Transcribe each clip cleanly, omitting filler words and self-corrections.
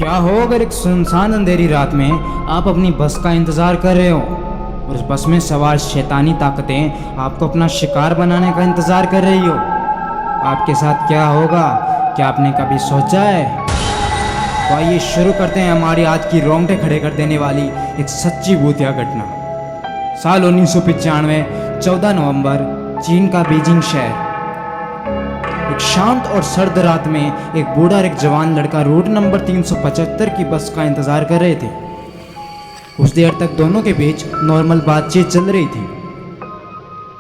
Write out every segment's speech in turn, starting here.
क्या हो अगर एक सुनसान अंधेरी रात में आप अपनी बस का इंतज़ार कर रहे हो और उस बस में सवार शैतानी ताकतें आपको अपना शिकार बनाने का इंतज़ार कर रही हो। आपके साथ क्या होगा, क्या आपने कभी सोचा है? तो आइए शुरू करते हैं हमारी आज की रोंगटे खड़े कर देने वाली एक सच्ची भूतिया घटना। साल 1995, 14 नवंबर, चीन का बीजिंग शहर। एक शांत और सर्द रात में एक बूढ़ा और एक जवान लड़का रूट नंबर 375 की बस का इंतजार कर रहे थे। कुछ देर तक दोनों के बीच नॉर्मल बातचीत चल रही थी।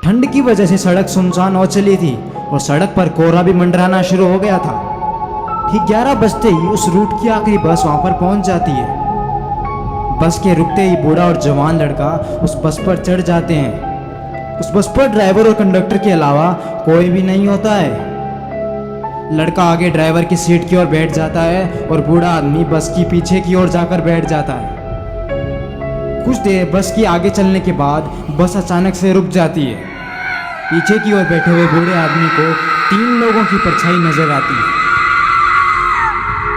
ठंड की वजह से सड़क सुनसान हो चली थी और सड़क पर कोहरा भी मंडराना शुरू हो गया था। ठीक 11 बजते ही उस रूट की आखिरी बस वहां पर पहुंच जाती है। बस के रुकते ही बूढ़ा और जवान लड़का उस बस पर चढ़ जाते हैं। उस बस पर ड्राइवर और कंडक्टर के अलावा कोई भी नहीं होता है। लड़का आगे ड्राइवर की सीट की ओर बैठ जाता है और बूढ़ा आदमी बस की पीछे की ओर जाकर बैठ जाता है। कुछ देर बस की आगे चलने के बाद बस अचानक से रुक जाती है। पीछे की ओर बैठे हुए बूढ़े आदमी को 3 लोगों की परछाई नजर आती है।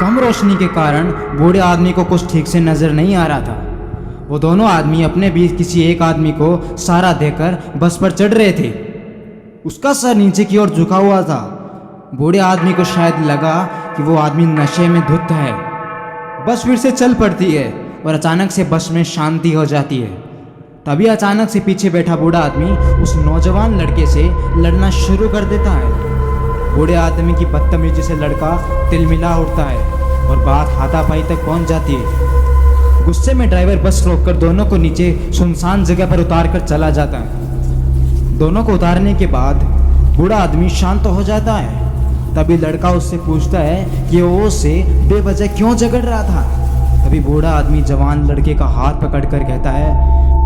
कम रोशनी के कारण बूढ़े आदमी को कुछ ठीक से नजर नहीं आ रहा था। वो दोनों आदमी अपने बीच किसी एक आदमी को सहारा देकर बस पर चढ़ रहे थे। उसका सर नीचे की ओर झुका हुआ था। बूढ़े आदमी को शायद लगा कि वो आदमी नशे में धुत है। बस फिर से चल पड़ती है और अचानक से बस में शांति हो जाती है। तभी अचानक से पीछे बैठा बूढ़ा आदमी उस नौजवान लड़के से लड़ना शुरू कर देता है। बूढ़े आदमी की बदतमीजी से लड़का तिलमिला उठता है और बात हाथापाई तक पहुंच जाती है। गुस्से में ड्राइवर बस रोककर दोनों को नीचे सुनसान जगह पर उतार कर चला जाता है। दोनों को उतारने के बाद बूढ़ा आदमी शांत हो जाता है। तभी लड़का उससे पूछता है कि वो उससे बेवजह क्यों झगड़ रहा था। तभी बूढ़ा आदमी जवान लड़के का हाथ पकड़कर कहता है,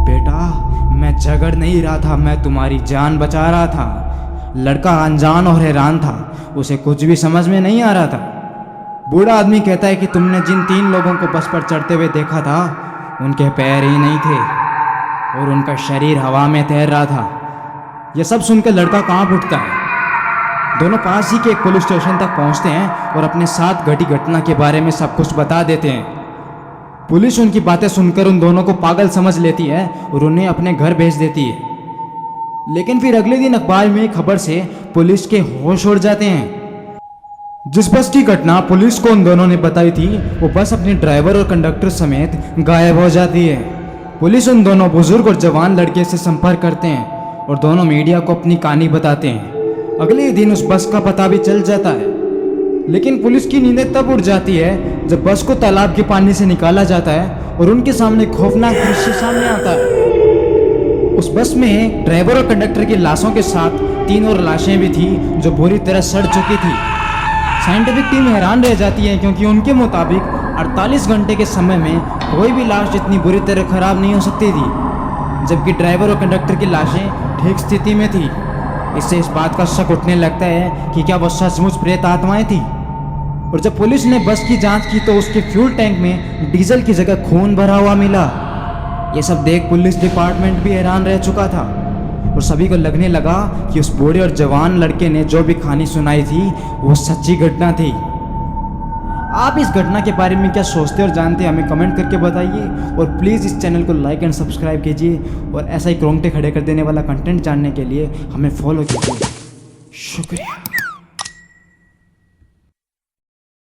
बेटा मैं झगड़ नहीं रहा था, मैं तुम्हारी जान बचा रहा था। लड़का अनजान और हैरान था, उसे कुछ भी समझ में नहीं आ रहा था। बूढ़ा आदमी कहता है कि तुमने जिन 3 लोगों को बस पर चढ़ते हुए देखा था उनके पैर ही नहीं थे और उनका शरीर हवा में तैर रहा था। यह सब सुनकर लड़का कांप उठता है। दोनों पास ही के एक पुलिस स्टेशन तक पहुंचते हैं और अपने साथ घटी घटना के बारे में सब कुछ बता देते हैं। पुलिस उनकी बातें सुनकर उन दोनों को पागल समझ लेती है और उन्हें अपने घर भेज देती है। लेकिन फिर अगले दिन अखबार में एक खबर से पुलिस के होश उड़ जाते हैं। जिस बस की घटना पुलिस को उन दोनों ने बताई थी वो बस अपने ड्राइवर और कंडक्टर समेत गायब हो जाती है। पुलिस उन दोनों बुजुर्ग और जवान लड़के से संपर्क करते हैं और दोनों मीडिया को अपनी कहानी बताते हैं। अगले दिन उस बस का पता भी चल जाता है। लेकिन पुलिस की नींदें तब उड़ जाती है जब बस को तालाब के पानी से निकाला जाता है और उनके सामने खौफनाक दृश्य सामने आता है। उस बस में ड्राइवर और कंडक्टर की लाशों के साथ 3 और लाशें भी थी जो बुरी तरह सड़ चुकी थी। साइंटिफिक टीम हैरान रह जाती है क्योंकि उनके मुताबिक 48 घंटे के समय में कोई भी लाश इतनी बुरी तरह खराब नहीं हो सकती थी, जबकि ड्राइवर और कंडक्टर की लाशें ठीक स्थिति में थी। इससे इस बात का शक उठने लगता है कि क्या वो सचमुच प्रेत आत्माएं थी। और जब पुलिस ने बस की जांच की तो उसके फ्यूल टैंक में डीजल की जगह खून भरा हुआ मिला। ये सब देख पुलिस डिपार्टमेंट भी हैरान रह चुका था और सभी को लगने लगा कि उस बूढ़े और जवान लड़के ने जो भी कहानी सुनाई थी वो सच्ची घटना थी। आप इस घटना के बारे में क्या सोचते और जानते हैं हमें कमेंट करके बताइए और प्लीज़ इस चैनल को लाइक एंड सब्सक्राइब कीजिए और ऐसा ही रोंगटे खड़े कर देने वाला कंटेंट जानने के लिए हमें फॉलो कीजिए। शुक्रिया।